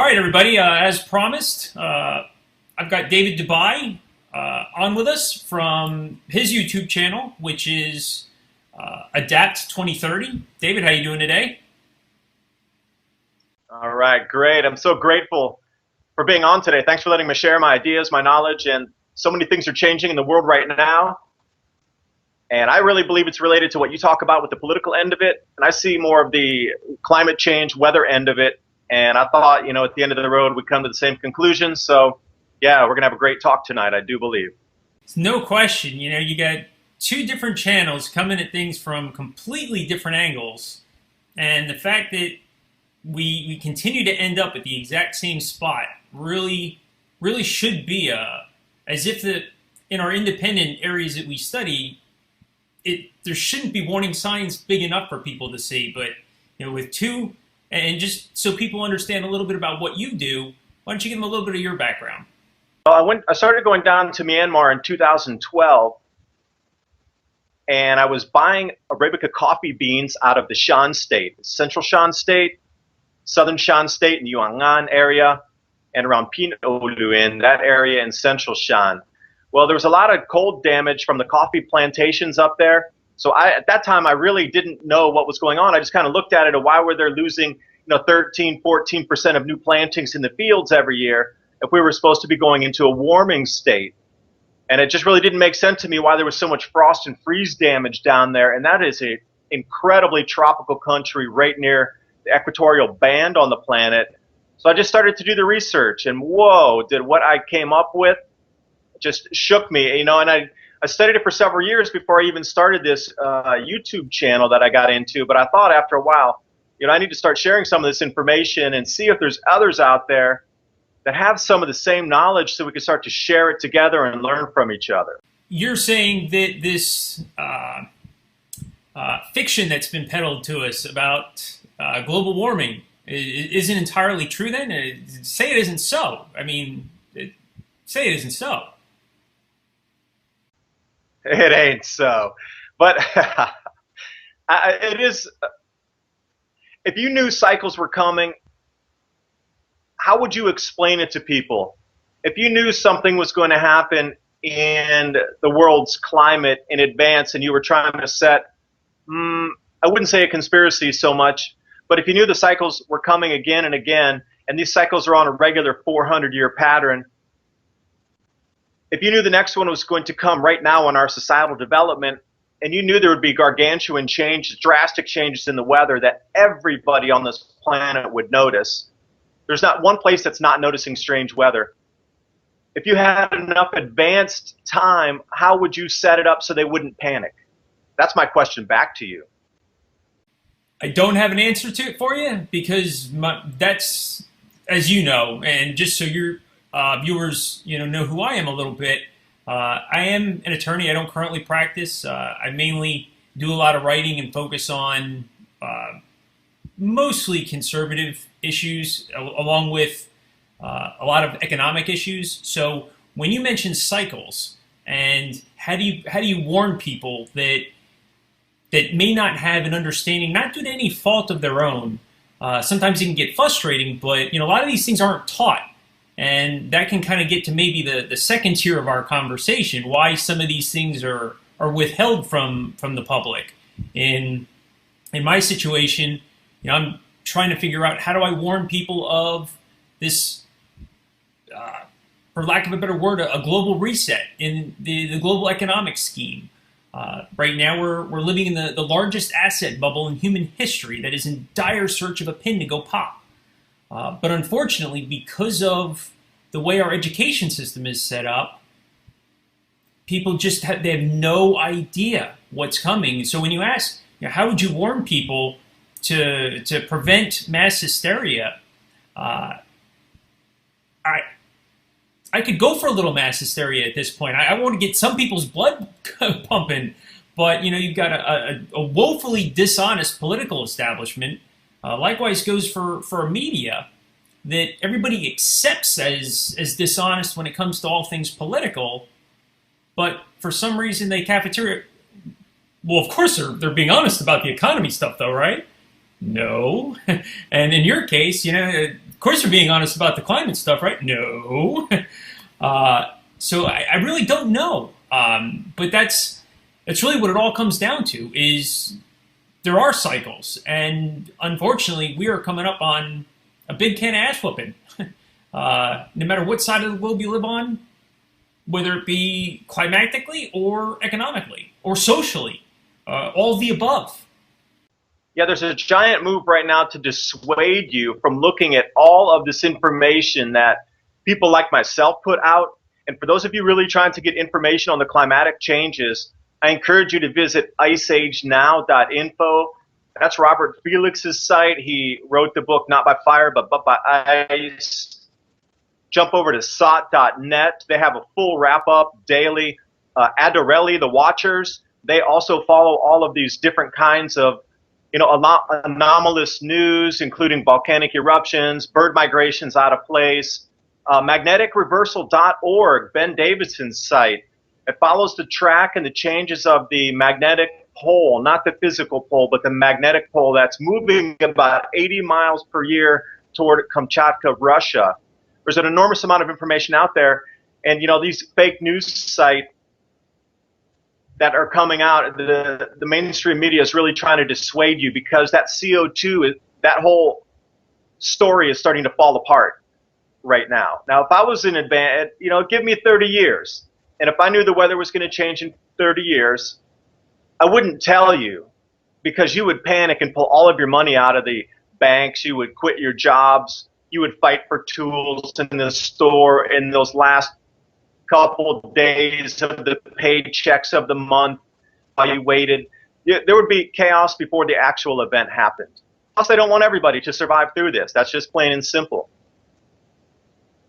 All right, everybody, as promised, I've got David DuByne on with us from his YouTube channel, which is Adapt 2030. David, how you doing today? All right, great. I'm so grateful for being on today. Thanks for letting me share my ideas, my knowledge, and so many things are changing in the world right now. And I really believe it's related to what you talk about with the political end of it. And I see more of the climate change, weather end of it. And I thought, at the end of the road, we'd come to the same conclusion. So, yeah, we're going to have a great talk tonight, I do believe. It's no question. You got two different channels coming at things from completely different angles. And the fact that we continue to end up at the exact same spot really should be as if in our independent areas that we study, there shouldn't be warning signs big enough for people to see. But with two, and just so people understand a little bit about what you do, why don't you give them a little bit of your background? Well, I started going down to Myanmar in 2012, and I was buying Arabica coffee beans out of the Shan State, Central Shan State, Southern Shan State in Yuangan area, and around Pinolu in that area in Central Shan. Well, there was a lot of cold damage from the coffee plantations up there. So at that time, I really didn't know what was going on. I just kind of looked at it, and why were they losing 13, 14% of new plantings in the fields every year if we were supposed to be going into a warming state? And it just really didn't make sense to me why there was so much frost and freeze damage down there. And that is an incredibly tropical country right near the equatorial band on the planet. So I just started to do the research, and whoa, did what I came up with just shook me, and I studied it for several years before I even started this YouTube channel that I got into. But I thought after a while, I need to start sharing some of this information and see if there's others out there that have some of the same knowledge so we can start to share it together and learn from each other. You're saying that this fiction that's been peddled to us about global warming isn't entirely true then? Say it isn't so. Say it isn't so. It ain't so. But it is. If you knew cycles were coming, how would you explain it to people? If you knew something was going to happen in the world's climate in advance and you were trying to set, I wouldn't say a conspiracy so much, but if you knew the cycles were coming again and again, and these cycles are on a regular 400-year pattern, if you knew the next one was going to come right now in our societal development, and you knew there would be gargantuan changes, drastic changes in the weather that everybody on this planet would notice, there's not one place that's not noticing strange weather. If you had enough advanced time, how would you set it up so they wouldn't panic? That's my question back to you. I don't have an answer to it for you because that's, as you know, and just so your viewers know who I am a little bit, I am an attorney. I don't currently practice. I mainly do a lot of writing and focus on mostly conservative issues along with a lot of economic issues. So when you mention cycles and how do you warn people that may not have an understanding, not due to any fault of their own, sometimes it can get frustrating, but a lot of these things aren't taught. And that can kind of get to maybe the second tier of our conversation, why some of these things are withheld from the public. In my situation, I'm trying to figure out how do I warn people of this, for lack of a better word, a global reset in the global economic scheme. Right now we're living in the largest asset bubble in human history that is in dire search of a pin to go pop. But unfortunately, because of the way our education system is set up, people they have no idea what's coming. So when you ask, how would you warn people to prevent mass hysteria, I could go for a little mass hysteria at this point. I want to get some people's blood pumping, but you've got a woefully dishonest political establishment. Likewise goes for media that everybody accepts as dishonest when it comes to all things political, but for some reason they cafeteria. Well, of course they're being honest about the economy stuff, though, right? No. And in your case, course you're being honest about the climate stuff, right? No. So I really don't know. But that's really what it all comes down to, is there are cycles. And unfortunately, we are coming up on a big can of ass whooping. No matter what side of the globe you live on, whether it be climatically or economically or socially, all of the above. Yeah, there's a giant move right now to dissuade you from looking at all of this information that people like myself put out. And for those of you really trying to get information on the climatic changes, I encourage you to visit icegenow.info. That's Robert Felix's site. He wrote the book Not by Fire, but by Ice. Jump over to sot.net. They have a full wrap-up daily. Adorelli, the Watchers, they also follow all of these different kinds of anomalous news, including volcanic eruptions, bird migrations out of place. MagneticReversal.org, Ben Davidson's site. It follows the track and the changes of the magnetic pole, not the physical pole, but the magnetic pole that's moving about 80 miles per year toward Kamchatka, Russia. There's an enormous amount of information out there, and these fake news sites that are coming out, the mainstream media is really trying to dissuade you, because that CO2, that whole story is starting to fall apart right now. Now, if I was in advance, give me 30 years, and if I knew the weather was going to change in 30 years, I wouldn't tell you, because you would panic and pull all of your money out of the banks. You would quit your jobs. You would fight for tools in the store in those last couple days of the paychecks of the month while you waited. There would be chaos before the actual event happened. Plus, they don't want everybody to survive through this. That's just plain and simple.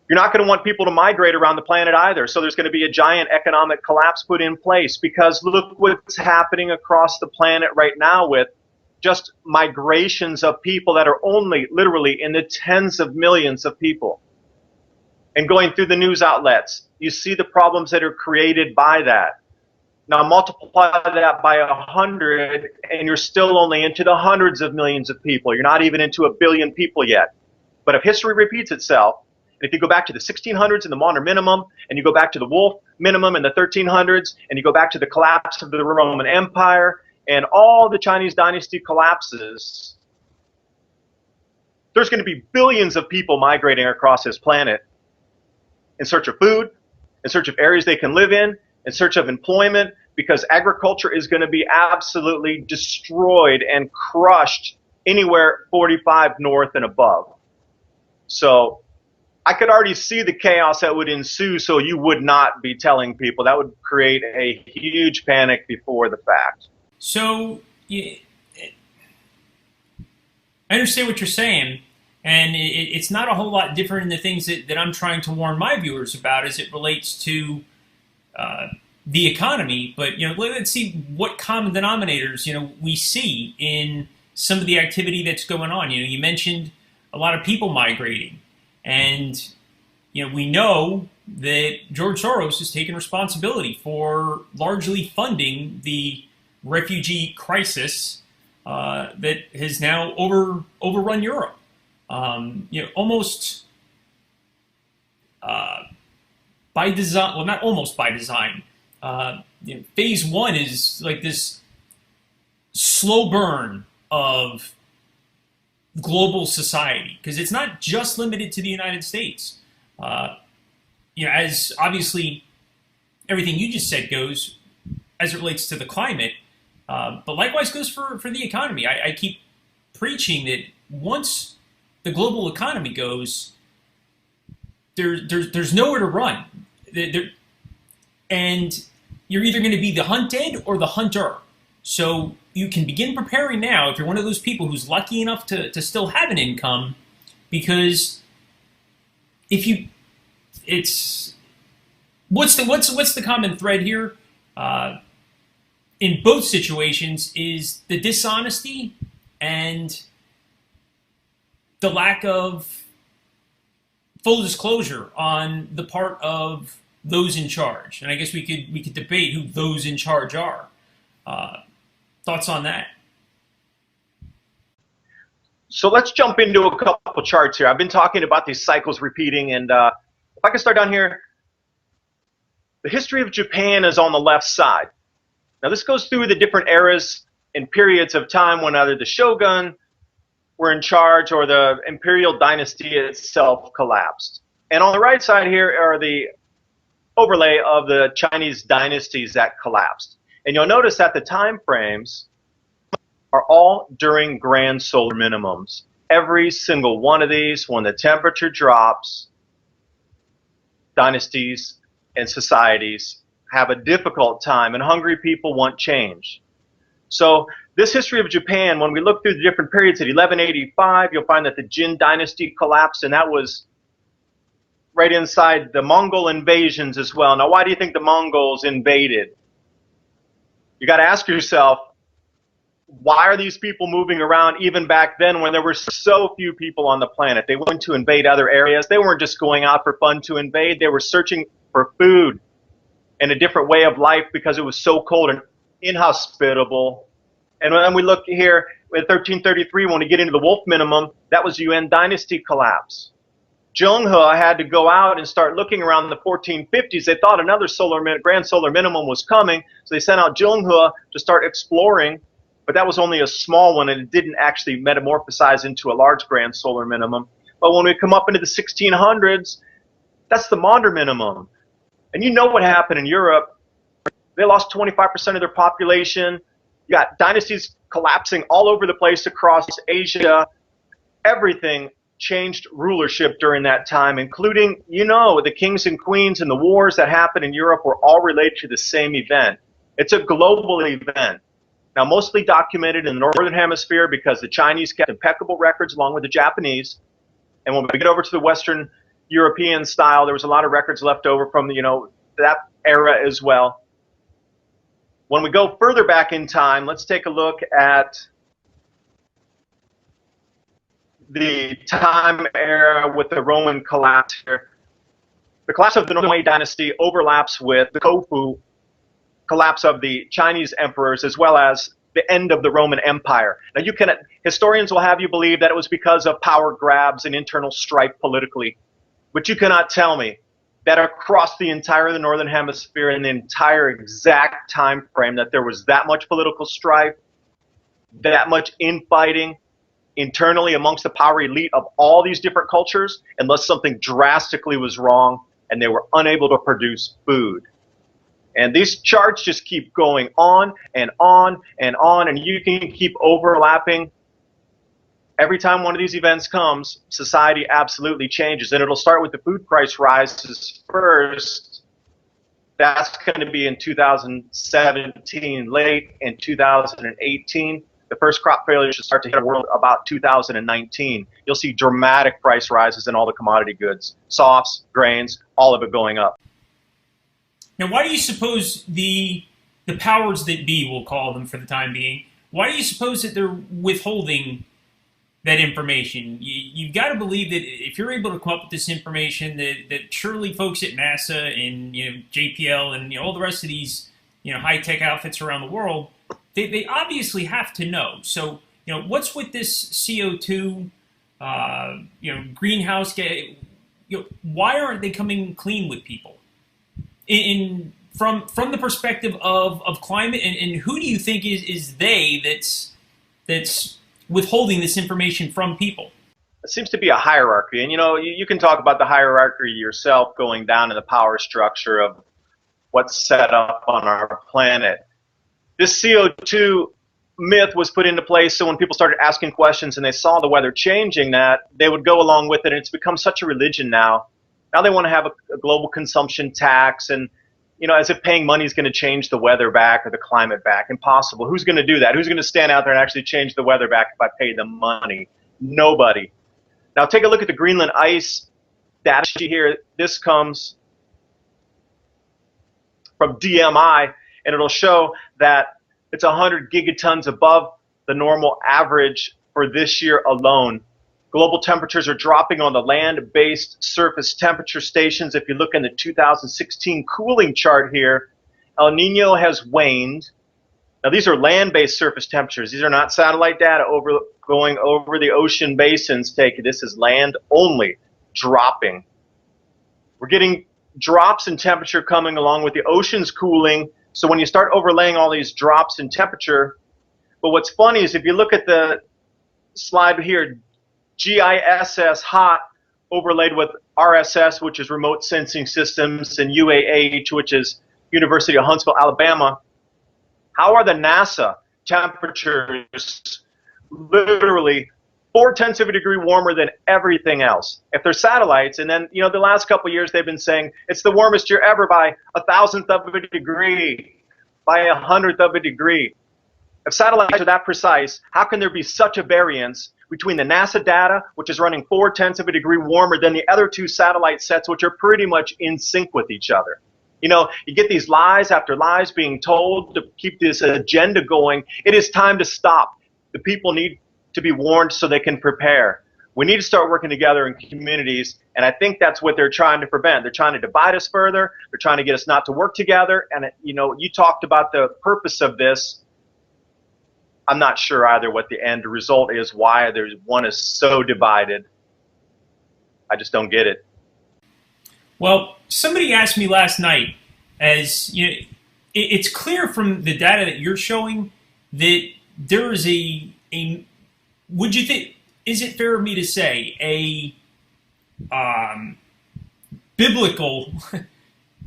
You're not going to want people to migrate around the planet either, so there's going to be a giant economic collapse put in place, because look what's happening across the planet right now with just migrations of people that are only literally in the tens of millions of people. And going through the news outlets, you see the problems that are created by that. Now multiply that by 100, and you're still only into the hundreds of millions of people. You're not even into 1 billion people yet. But if history repeats itself, and if you go back to the 1600s and the Modern Minimum, and you go back to the Wolf Minimum in the 1300s, and you go back to the collapse of the Roman Empire, and all the Chinese dynasty collapses, there's going to be billions of people migrating across this planet in search of food, in search of areas they can live in search of employment, because agriculture is going to be absolutely destroyed and crushed anywhere 45 north and above. So I could already see the chaos that would ensue, so you would not be telling people. That would create a huge panic before the fact. So I understand what you're saying. And it's not a whole lot different in the things that I'm trying to warn my viewers about as it relates to the economy. But let's see what common denominators we see in some of the activity that's going on. You mentioned a lot of people migrating, and we know that George Soros has taken responsibility for largely funding the refugee crisis that has now overrun Europe. Almost by design. Well, not almost by design. Phase one is like this slow burn of global society, because it's not just limited to the United States. As obviously everything you just said goes as it relates to the climate, but likewise goes for the economy. I keep preaching that once the global economy goes, there's nowhere to run. And you're either going to be the hunted or the hunter. So you can begin preparing now if you're one of those people who's lucky enough to still have an income, because if you, what's the common thread here? In both situations is the dishonesty and the lack of full disclosure on the part of those in charge. And I guess we could debate who those in charge are. Thoughts on that? So let's jump into a couple charts here. I've been talking about these cycles repeating, and if I can start down here, the history of Japan is on the left side. Now this goes through the different eras and periods of time when either the shogun were in charge or the imperial dynasty itself collapsed. And on the right side here are the overlay of the Chinese dynasties that collapsed. And you'll notice that the time frames are all during grand solar minimums. Every single one of these, when the temperature drops, dynasties and societies have a difficult time, and hungry people want change. So this history of Japan, when we look through the different periods, at 1185, you'll find that the Jin dynasty collapsed, and that was right inside the Mongol invasions as well. Now, why do you think the Mongols invaded? You got to ask yourself, why are these people moving around even back then when there were so few people on the planet? They went to invade other areas. They weren't just going out for fun to invade. They were searching for food and a different way of life because it was so cold and inhospitable. And when we look here at 1333, when we get into the Wolf Minimum, that was Yuan dynasty collapse. Zheng He had to go out and start looking around the 1450s. They thought another grand solar minimum was coming, so they sent out Zheng He to start exploring. But that was only a small one, and it didn't actually metamorphosize into a large grand solar minimum. But when we come up into the 1600s, that's the modern minimum. And you know what happened in Europe. They lost 25% of their population. You got dynasties collapsing all over the place across Asia. Everything changed rulership during that time, including, the kings and queens and the wars that happened in Europe were all related to the same event. It's a global event. Now, mostly documented in the Northern Hemisphere because the Chinese kept impeccable records along with the Japanese. And when we get over to the Western European style, there was a lot of records left over from, that era as well. When we go further back in time, let's take a look at the time era with the Roman collapse here. The collapse of the Wei dynasty overlaps with the Koufu collapse of the Chinese emperors, as well as the end of the Roman Empire. Now, historians will have you believe that it was because of power grabs and internal strife politically, but you cannot tell me that across the entire of the Northern Hemisphere in the entire exact time frame that there was that much political strife, that much infighting internally amongst the power elite of all these different cultures, unless something drastically was wrong and they were unable to produce food. And these charts just keep going on and on and on, and you can keep overlapping. Every time one of these events comes, society absolutely changes. And it'll start with the food price rises first. That's going to be in 2017, late in 2018. The first crop failure should start to hit the world about 2019. You'll see dramatic price rises in all the commodity goods, softs, grains, all of it going up. Now, why do you suppose the powers that be, we'll call them for the time being, why do you suppose that they're withholding that information? You've got to believe that if you're able to come up with this information, that surely folks at NASA and JPL and all the rest of these high-tech outfits around the world, they obviously have to know. So what's with this CO2 greenhouse gas? Why aren't they coming clean with people? From the perspective of climate, and who do you think is they that's withholding this information from people? It seems to be a hierarchy, and you can talk about the hierarchy yourself, going down in the power structure of what's set up on our planet. This CO2 myth was put into place so when people started asking questions and they saw the weather changing, that they would go along with it, and it's become such a religion now. Now they want to have a global consumption tax, and as if paying money is going to change the weather back or the climate back. Impossible. Who's going to do that? Who's going to stand out there and actually change the weather back if I pay them money? Nobody. Now take a look at the Greenland ice data sheet here. This comes from DMI, and it'll show that it's 100 gigatons above the normal average for this year alone. Global temperatures are dropping on the land-based surface temperature stations. If you look in the 2016 cooling chart here, El Nino has waned. Now, these are land-based surface temperatures. These are not satellite data going over the ocean basins. This is land only dropping. We're getting drops in temperature coming along with the oceans cooling. So when you start overlaying all these drops in temperature, but what's funny is if you look at the slide here, GISS hot overlaid with RSS, which is remote sensing systems, and UAH, which is University of Huntsville, Alabama. How are the NASA temperatures literally 0.4 of a degree warmer than everything else? If they're satellites, and then, the last couple of years they've been saying it's the warmest year ever by 1,000th of a degree, by 100th of a degree. If satellites are that precise, how can there be such a variance between the NASA data, which is running 0.4 of a degree warmer than the other two satellite sets, which are pretty much in sync with each other? You get these lies after lies being told to keep this agenda going. It is time to stop. The people need to be warned so they can prepare. We need to start working together in communities, and I think that's what they're trying to prevent. They're trying to divide us further. They're trying to get us not to work together, and, you talked about the purpose of this. I'm not sure either what the end result is, why one is so divided. I just don't get it. Well, somebody asked me last night, it's clear from the data that you're showing that there is would you think, is it fair of me to say, a biblical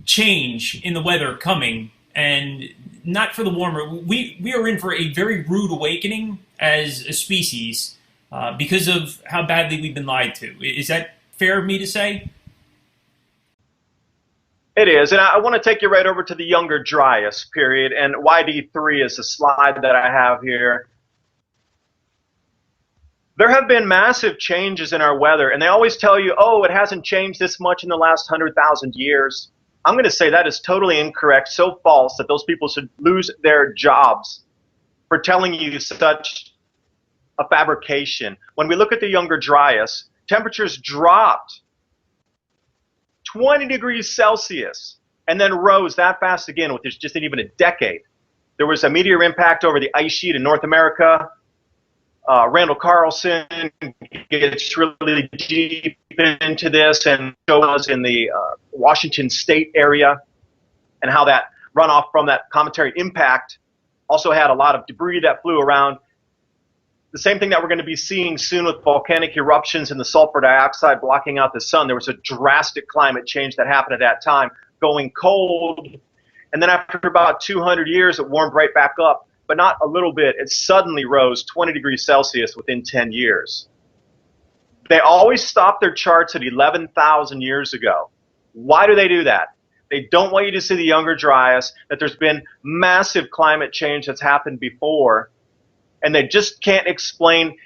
change in the weather coming, and not for the warmer? We are in for a very rude awakening as a species because of how badly we've been lied to. Is that fair of me to say? It is, and I want to take you right over to the Younger Dryas period, and YD3 is the slide that I have here. There have been massive changes in our weather, and they always tell you, oh, it hasn't changed this much in the last 100,000 years. I'm going to say that is totally incorrect, so false that those people should lose their jobs for telling you such a fabrication. When we look at the Younger Dryas, temperatures dropped 20 degrees Celsius and then rose that fast again within just even a decade. There was a meteor impact over the ice sheet in North America. Randall Carlson gets really deep into this and shows us in the Washington State area and how that runoff from that cometary impact also had a lot of debris that flew around. The same thing that we're going to be seeing soon with volcanic eruptions and the sulfur dioxide blocking out the sun. There was a drastic climate change that happened at that time, going cold. And then after about 200 years, it warmed right back up. But not a little bit. It suddenly rose 20 degrees Celsius within 10 years. They always stop their charts at 11,000 years ago. Why do they do that? They don't want you to see the Younger Dryas, that there's been massive climate change that's happened before, and they just can't explain.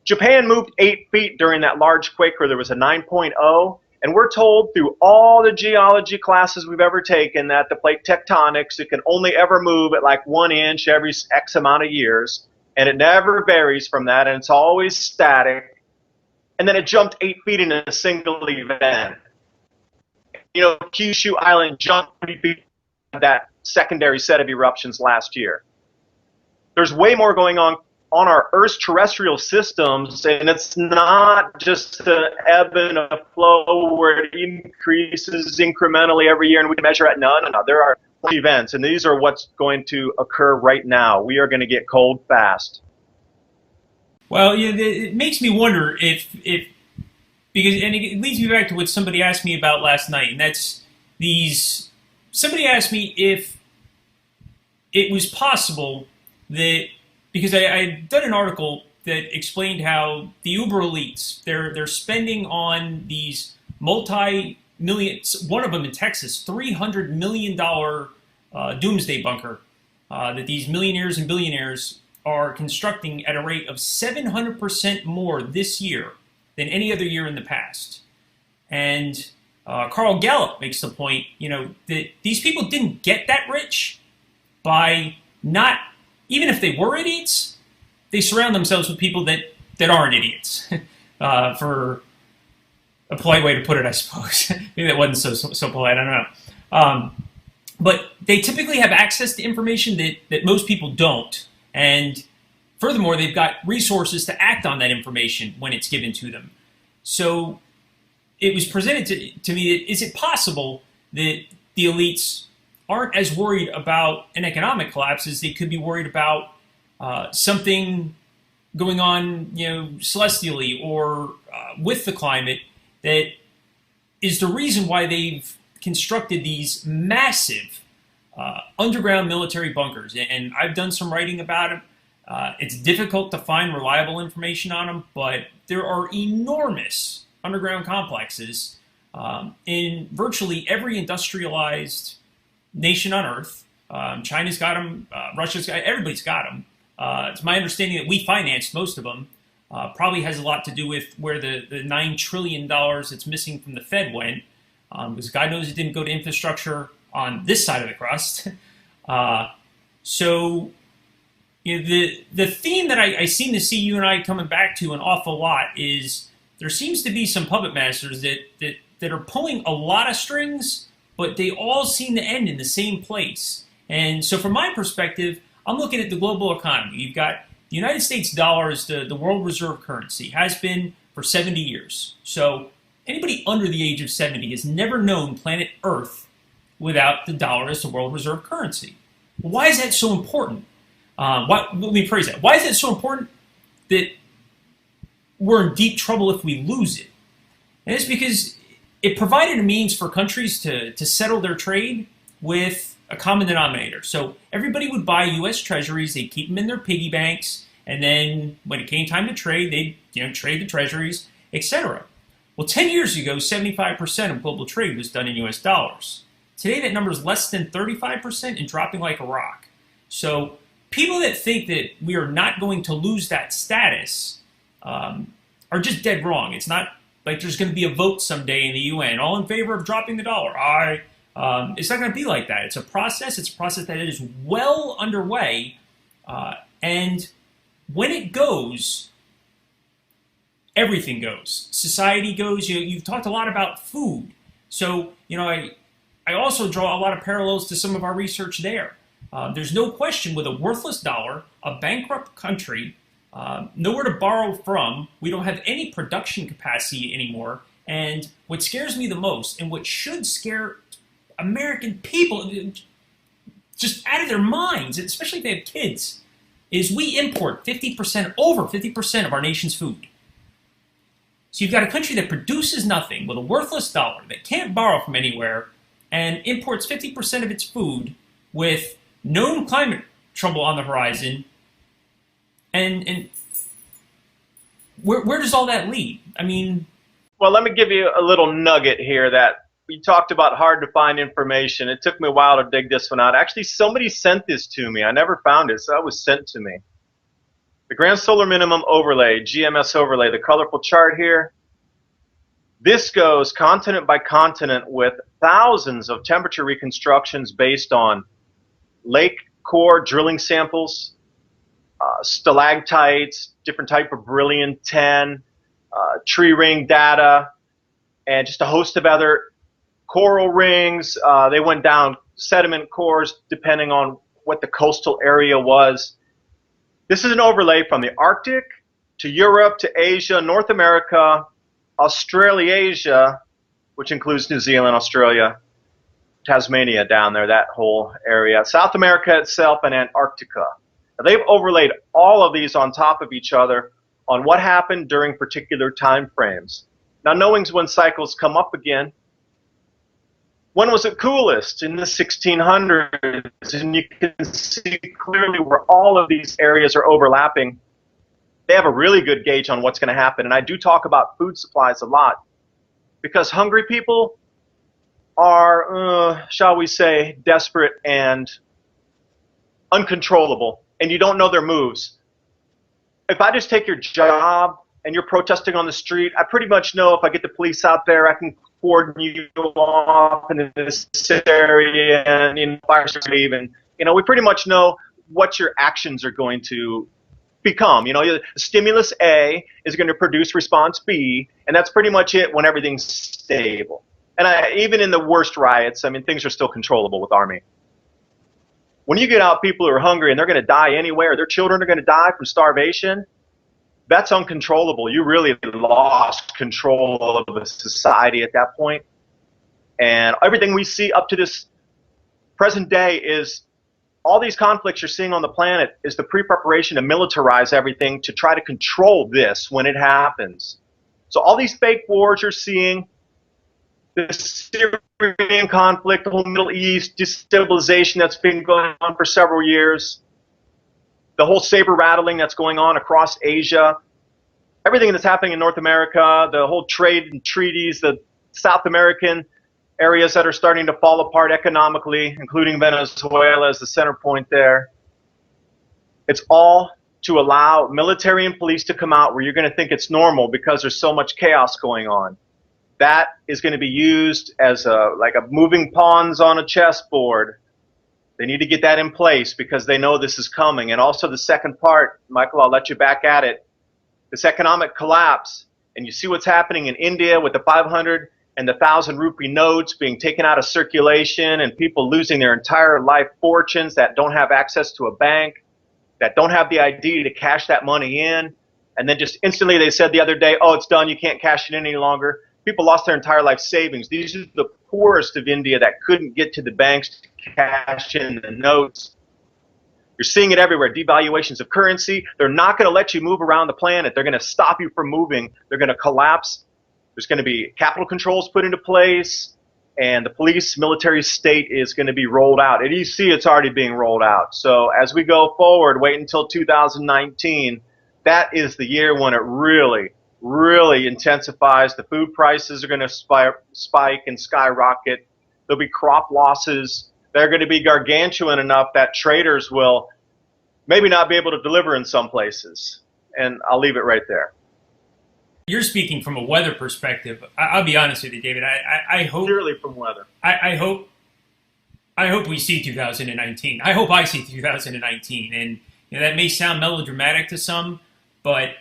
Japan moved 8 feet during that large quake where there was a 9.0. And we're told through all the geology classes we've ever taken that the plate tectonics, it can only ever move at like 1 inch every X amount of years. And it never varies from that, and it's always static. And then it jumped 8 feet in a single event. Kyushu Island jumped 30 feet in that secondary set of eruptions last year. There's way more going on our Earth's terrestrial systems, and it's not just the ebb and a flow where it increases incrementally every year and we can measure it. No. There are events, and these are what's going to occur right now. We are going to get cold fast. Well, it makes me wonder if because, and it leads me back to what somebody asked me about last night, and that's somebody asked me if it was possible that, because I had done an article that explained how the uber elites, they're spending on these multi-millions, one of them in Texas, $300 million doomsday bunker that these millionaires and billionaires are constructing at a rate of 700% more this year than any other year in the past. And Carl Gallup makes the point, that these people didn't get that rich by not, even if they were idiots, they surround themselves with people that aren't idiots, for a polite way to put it, I suppose. Maybe that wasn't so polite, I don't know. But they typically have access to information that most people don't. And furthermore, they've got resources to act on that information when it's given to them. So it was presented to me that is it possible that the elites aren't as worried about an economic collapse as they could be worried about something going on, celestially or with the climate that is the reason why they've constructed these massive underground military bunkers. And I've done some writing about it. It's difficult to find reliable information on them, but there are enormous underground complexes in virtually every industrialized nation on Earth. China's got them, Russia's got, everybody's got them. It's my understanding that we financed most of them. Probably has a lot to do with where the $9 trillion that's missing from the Fed went, because God knows it didn't go to infrastructure on this side of the crust. So the theme that I seem to see you and I coming back to an awful lot is there seems to be some puppet masters that are pulling a lot of strings, but they all seem to end in the same place. And so from my perspective, I'm looking at the global economy. You've got the United States dollar is the world reserve currency, has been for 70 years. So anybody under the age of 70 has never known planet Earth without the dollar as the world reserve currency. Why is that so important? Let me phrase that. Why is it so important that we're in deep trouble if we lose it? And it's because it provided a means for countries to settle their trade with a common denominator. So everybody would buy U.S. treasuries, they'd keep them in their piggy banks, and then when it came time to trade, they'd trade the treasuries, etc. Well, 10 years ago, 75% of global trade was done in U.S. dollars. Today, that number is less than 35% and dropping like a rock. So people that think that we are not going to lose that status are just dead wrong. It's not like there's going to be a vote someday in the UN, all in favor of dropping the dollar. It's not going to be like that. It's a process. It's a process that is well underway. And when it goes, everything goes. Society goes. You've talked a lot about food. So, I also draw a lot of parallels to some of our research there. There's no question with a worthless dollar, a bankrupt country, nowhere to borrow from, we don't have any production capacity anymore. And what scares me the most, and what should scare American people just out of their minds, especially if they have kids, is we import over 50% of our nation's food. So you've got a country that produces nothing with a worthless dollar, that can't borrow from anywhere, and imports 50% of its food with known climate trouble on the horizon. And where does all that lead? I mean... Well, let me give you a little nugget here that we talked about hard to find information. It took me a while to dig this one out. Actually, somebody sent this to me. I never found it, so that was sent to me. The Grand Solar Minimum Overlay, GMS Overlay, the colorful chart here. This goes continent by continent with thousands of temperature reconstructions based on lake core drilling samples, stalactites, different type of beryllium 10, tree ring data, and just a host of other coral rings. They went down sediment cores depending on what the coastal area was. This is an overlay from the Arctic to Europe to Asia, North America, Australasia, which includes New Zealand, Australia, Tasmania down there, that whole area, South America itself, and Antarctica. Now, they've overlaid all of these on top of each other on what happened during particular time frames. Now, knowing when cycles come up again, when was it coolest? In the 1600s, and you can see clearly where all of these areas are overlapping. They have a really good gauge on what's going to happen, and I do talk about food supplies a lot because hungry people are, shall we say, desperate and uncontrollable, and you don't know their moves. If I just take your job and you're protesting on the street, I pretty much know if I get the police out there, I can cordon you off in this area and fire leave, and we pretty much know what your actions are going to become. Stimulus A is going to produce response B, and that's pretty much it when everything's stable. And even in the worst riots, I mean, things are still controllable with army. When you get out people who are hungry and they're going to die anyway, or their children are going to die from starvation, that's uncontrollable. You really lost control of the society at that point. And everything we see up to this present day is all these conflicts you're seeing on the planet is the pre-preparation to militarize everything to try to control this when it happens. So all these fake wars you're seeing, the Syrian conflict, the whole Middle East destabilization that's been going on for several years, the whole saber rattling that's going on across Asia, everything that's happening in North America, the whole trade and treaties, the South American areas that are starting to fall apart economically, including Venezuela as the center point there. It's all to allow military and police to come out where you're going to think it's normal because there's so much chaos going on. That is going to be used as like a moving pawns on a chessboard. They need to get that in place because they know this is coming. And also the second part, Michael, I'll let you back at it. This economic collapse, and you see what's happening in India with the 500 and the 1,000 rupee notes being taken out of circulation and people losing their entire life fortunes that don't have access to a bank, that don't have the ID to cash that money in. And then just instantly they said the other day, oh, it's done, you can't cash it in any longer. People lost their entire life savings. These are the poorest of India that couldn't get to the banks to cash in the notes. You're seeing it everywhere, devaluations of currency. They're not going to let you move around the planet. They're going to stop you from moving. They're going to collapse. There's going to be capital controls put into place, and the police, military state is going to be rolled out. At EC, it's already being rolled out. So as we go forward, wait until 2019, that is the year when it really, really intensifies. The food prices are going to spike and skyrocket. There'll be crop losses. They're going to be gargantuan enough that traders will maybe not be able to deliver in some places. And I'll leave it right there. You're speaking from a weather perspective. I'll be honest with you, David. I hope Purely from weather. I hope we see 2019. I hope I see 2019. And that may sound melodramatic to some, but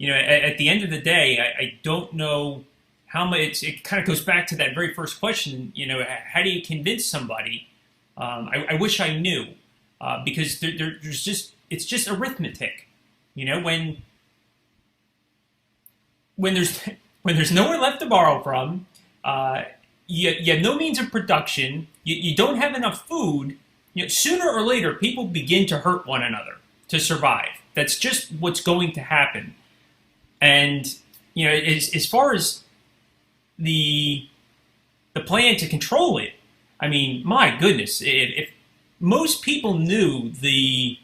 at the end of the day, I don't know how much. It kind of goes back to that very first question. How do you convince somebody? I wish I knew, because there's it's just arithmetic. When there's nowhere left to borrow from, you have no means of production, you don't have enough food, sooner or later people begin to hurt one another to survive. That's just what's going to happen. And as far as the plan to control it, I mean, my goodness, if most people knew the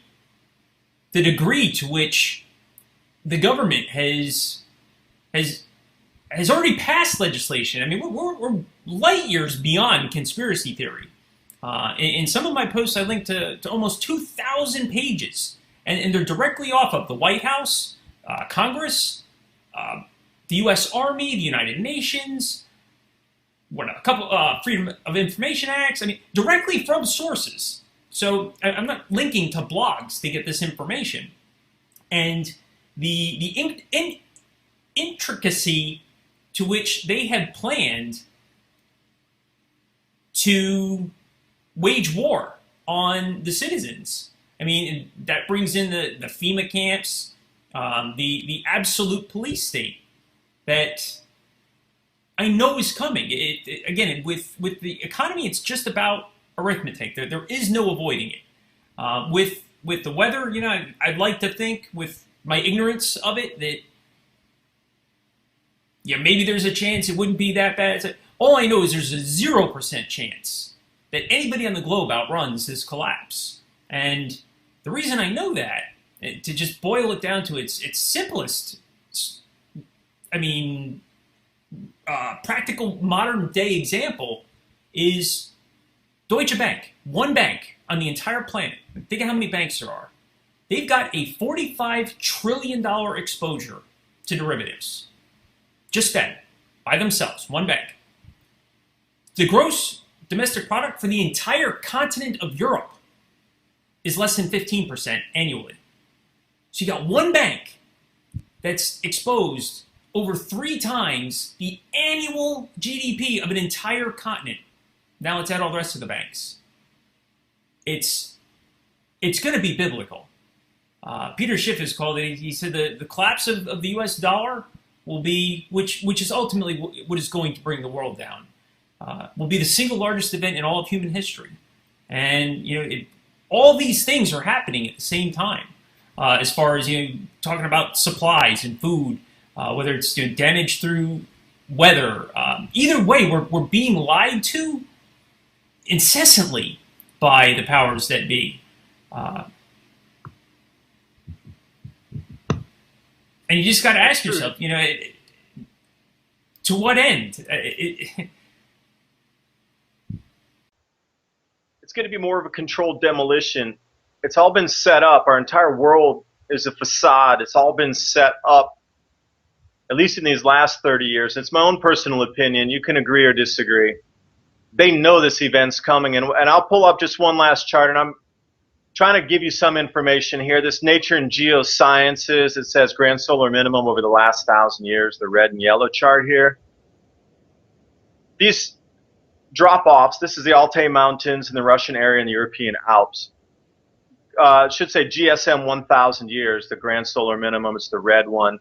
degree to which the government has already passed legislation. I mean, we're light years beyond conspiracy theory. In some of my posts, I linked to almost 2,000 pages, and they're directly off of the White House, Congress, the U.S. Army, the United Nations, a couple Freedom of Information Acts. I mean, directly from sources. So I'm not linking to blogs to get this information, and the intricacy to which they had planned to wage war on the citizens. I mean, that brings in the FEMA camps, the absolute police state that I know is coming. Again, with the economy, it's just about arithmetic. There is no avoiding it. With the weather, I'd like to think, with my ignorance of it, that maybe there's a chance it wouldn't be that bad. All I know is there's a 0% chance that anybody on the globe outruns this collapse. And the reason I know that, to just boil it down to its simplest, practical modern day example, is Deutsche Bank. One bank on the entire planet. Think of how many banks there are. They've got a $45 trillion exposure to derivatives. Just then, by themselves, one bank. The gross domestic product for the entire continent of Europe is less than 15% annually. So you got one bank that's exposed over 3 times the annual GDP of an entire continent. Now it's at all the rest of the banks. It's going to be biblical. Peter Schiff has called it. He said the collapse of the U.S. dollar will be, which is ultimately what is going to bring the world down, will be the single largest event in all of human history. And all these things are happening at the same time. As far as talking about supplies and food, whether it's damage through weather, either way, we're being lied to incessantly by the powers that be. And you just got to ask yourself, to what end? It's going to be more of a controlled demolition. It's all been set up. Our entire world is a facade. It's all been set up, at least in these last 30 years. It's my own personal opinion. You can agree or disagree. They know this event's coming. And I'll pull up just one last chart, and I'm trying to give you some information here. This Nature and Geosciences, it says grand solar minimum over the last 1,000 years, the red and yellow chart here. These drop-offs, this is the Altai Mountains in the Russian area and the European Alps. It should say GSM 1,000 years, the grand solar minimum, it's the red one.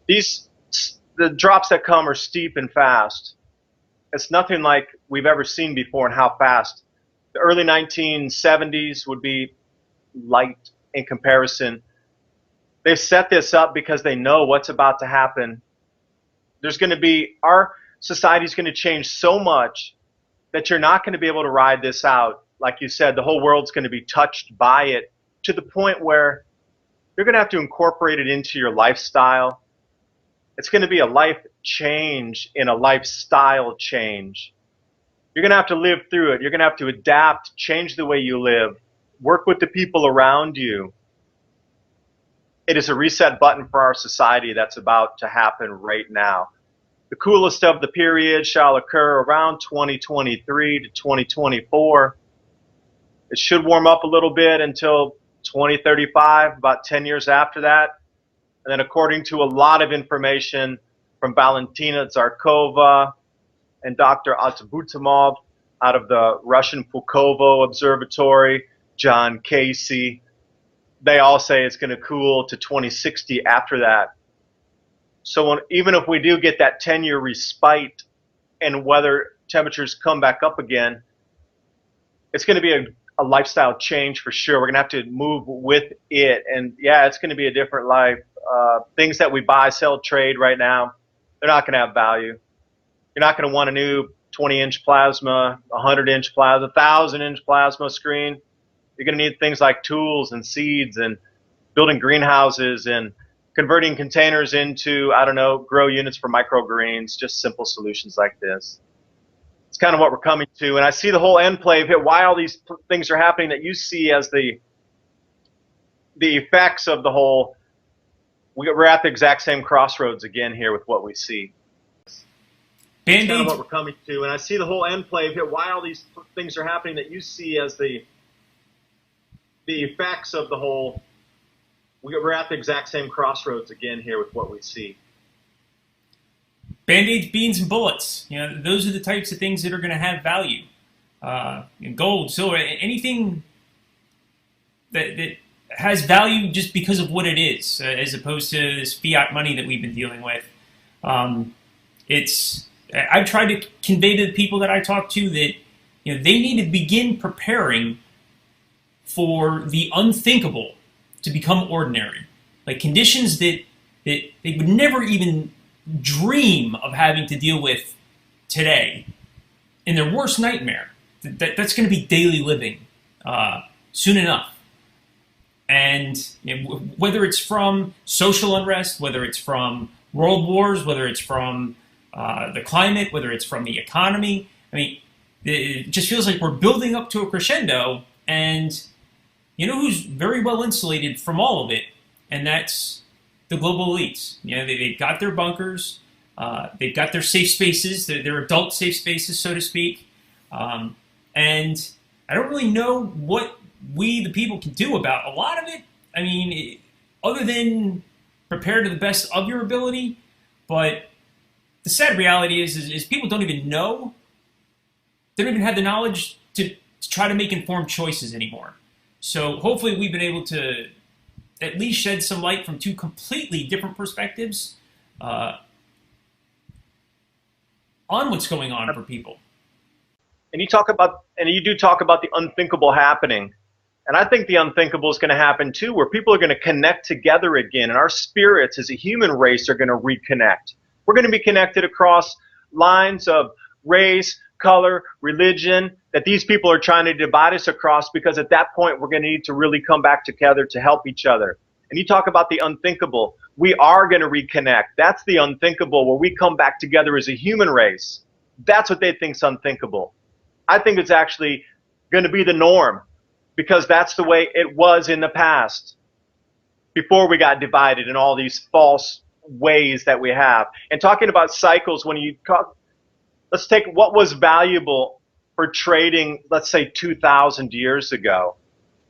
The drops that come are steep and fast. It's nothing like we've ever seen before and how fast. The early 1970s would be light in comparison. They've set this up because they know what's about to happen. There's going to be, our society's going to change so much that you're not going to be able to ride this out. Like you said, the whole world's going to be touched by it to the point where you're going to have to incorporate it into your lifestyle. It's going to be a life change in a lifestyle change. You're going to have to live through it. You're going to have to adapt, change the way you live, work with the people around you. It is a reset button for our society that's about to happen right now. The coolest of the period shall occur around 2023 to 2024. It should warm up a little bit until 2035, about 10 years after that. And then according to a lot of information from Valentina Zarkova and Dr. Atabutamov out of the Russian Pulkovo Observatory, John Casey, they all say it's going to cool to 2060 after that. So even if we do get that 10-year respite and weather temperatures come back up again, it's going to be a lifestyle change for sure. We're going to have to move with it. And yeah, it's going to be a different life. Things that we buy, sell, trade right now, they're not going to have value. You're not going to want a new 20-inch plasma, 100-inch plasma, 1,000-inch plasma screen. You're going to need things like tools and seeds and building greenhouses and converting containers into, I don't know, grow units for microgreens, just simple solutions like this. It's kind of what we're coming to. And I see the whole enclave here, why all these things are happening that you see as the effects of the whole. We're at the exact same crossroads again here with what we see. It's kind of what we're coming to. And I see the whole enclave here, why all these things are happening that you see as the effects of the whole. We're at the exact same crossroads again here with what we see. Band-Aids, beans, and bullets. Those are the types of things that are going to have value. Gold, silver, anything that has value just because of what it is, as opposed to this fiat money that we've been dealing with. I've tried to convey to the people that I talk to that they need to begin preparing for the unthinkable to become ordinary, like conditions that they would never even dream of having to deal with today in their worst nightmare. That's going to be daily living soon enough. And whether it's from social unrest, whether it's from world wars, whether it's from the climate, whether it's from the economy, it just feels like we're building up to a crescendo. And you know who's very well insulated from all of it? And that's the global elites. They've got their bunkers, they've got their safe spaces, their adult safe spaces, so to speak. And I don't really know what we, the people, can do about a lot of it. Other than prepare to the best of your ability, But the sad reality is people don't even know. They don't even have the knowledge to try to make informed choices anymore. So hopefully we've been able to at least shed some light from two completely different perspectives on what's going on for people. And you do talk about the unthinkable happening. And I think the unthinkable is going to happen too, where people are going to connect together again, and our spirits as a human race are going to reconnect. We're going to be connected across lines of race, color, religion, that these people are trying to divide us across, because at that point we're going to need to really come back together to help each other. And you talk about the unthinkable. We are going to reconnect. That's the unthinkable, where we come back together as a human race. That's what they think is unthinkable. I think it's actually going to be the norm, because that's the way it was in the past, before we got divided in all these false ways that we have. And talking about cycles, when you talk, let's take what was valuable for trading, let's say 2,000 years ago.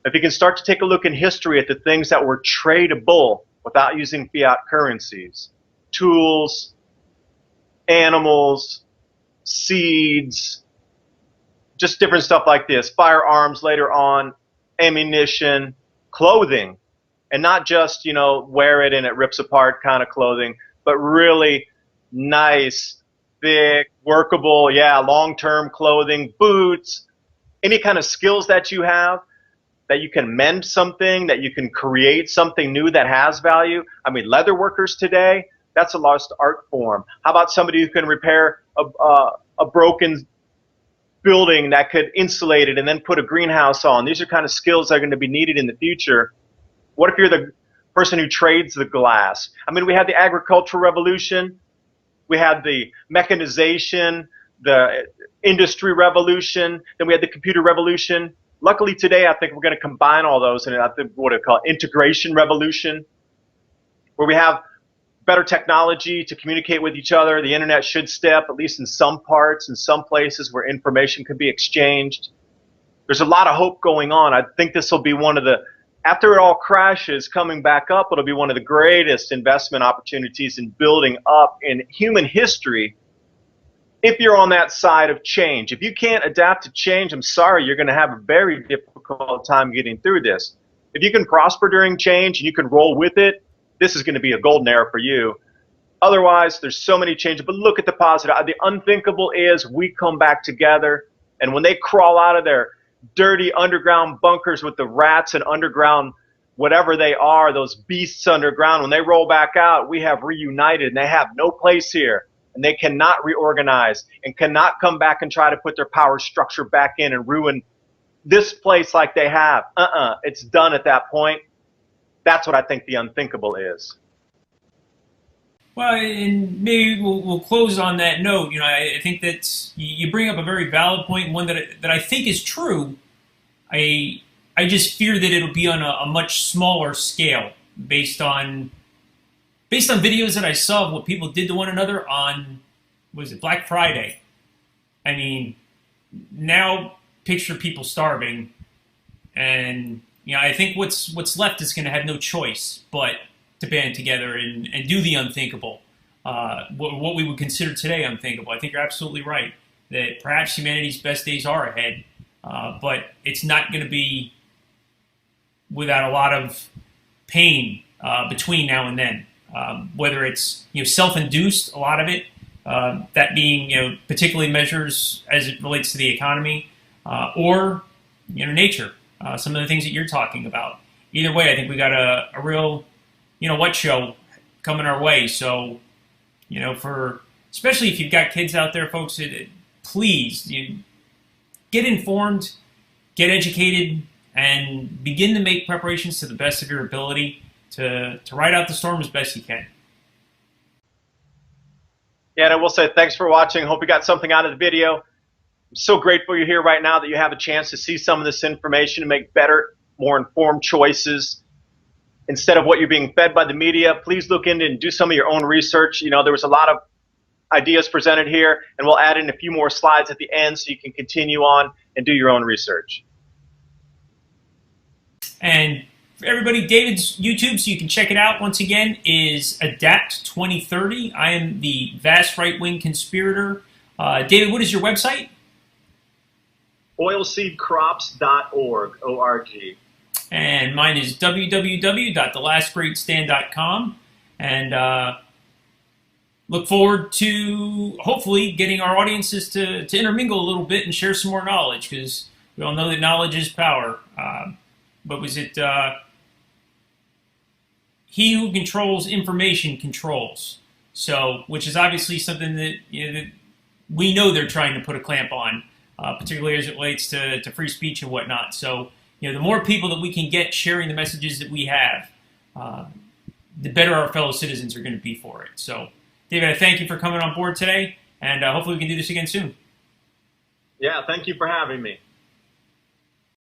If you can start to take a look in history at the things that were tradable without using fiat currencies, tools, animals, seeds, just different stuff like this, firearms later on, ammunition, clothing, and not just, you know, wear it and it rips apart kind of clothing, but really nice, thick, workable, long-term clothing, boots, any kind of skills that you have, that you can mend something, that you can create something new that has value. I mean, leather workers today, that's a lost art form. How about somebody who can repair a broken building that could insulate it and then put a greenhouse on? These are kind of skills that are going to be needed in the future. What if you're the person who trades the glass? I mean, we had the agricultural revolution, we had the mechanization, the industry revolution, then we had the computer revolution. Luckily today, I think we're going to combine all those in, I think, what I call integration revolution, where we have better technology to communicate with each other. The internet should step, at least in some parts, in some places where information can be exchanged. There's a lot of hope going on. I think this will be one of the, after it all crashes, coming back up, it'll be one of the greatest investment opportunities in building up in human history, if you're on that side of change. If you can't adapt to change, I'm sorry, you're going to have a very difficult time getting through this. If you can prosper during change and you can roll with it, this is going to be a golden era for you. Otherwise, there's so many changes. But look at the positive. The unthinkable is we come back together, and when they crawl out of their dirty underground bunkers with the rats and underground whatever they are, those beasts underground, when they roll back out, we have reunited, and they have no place here. And they cannot reorganize and cannot come back and try to put their power structure back in and ruin this place like they have. It's done at that point. That's what I think the unthinkable is. Well, and maybe we'll close on that note. You know, I think that you bring up a very valid point, and one that I think is true. I just fear that it'll be on a much smaller scale, based on videos that I saw of what people did to one another on, was it Black Friday? I mean, now picture people starving, and you know, I think what's left is going to have no choice but to band together and do the unthinkable, what we would consider today unthinkable. I think you're absolutely right that perhaps humanity's best days are ahead, but it's not going to be without a lot of pain between now and then. Whether it's, you know, self-induced, a lot of it, that being, you know, particularly measures as it relates to the economy, or, you know, nature. Some of the things that you're talking about. Either way, I think we got a real, you know, what show coming our way. So, you know, especially if you've got kids out there, folks, please get informed, get educated, and begin to make preparations to the best of your ability to ride out the storm as best you can. Yeah, and I will say thanks for watching. Hope you got something out of the video. I'm so grateful you're here right now, that you have a chance to see some of this information and make better, more informed choices instead of what you're being fed by the media. Please look into and do some of your own research. You know, there was a lot of ideas presented here, and we'll add in a few more slides at the end so you can continue on and do your own research. And For everybody, David's YouTube, so you can check it out once again, is Adapt 2030. I am the vast Right Wing Conspirator. David, what is your website? Oilseedcrops.org, O-R-G. And mine is www.thelastgreatstand.com. And look forward to hopefully getting our audiences to intermingle a little bit and share some more knowledge, because we all know that knowledge is power. But was it he who controls information controls? So, which is obviously something that, that we know they're trying to put a clamp on, particularly as it relates to free speech and whatnot. So, the more people that we can get sharing the messages that we have, the better our fellow citizens are going to be for it. So, David, I thank you for coming on board today, and hopefully we can do this again soon. Yeah, thank you for having me.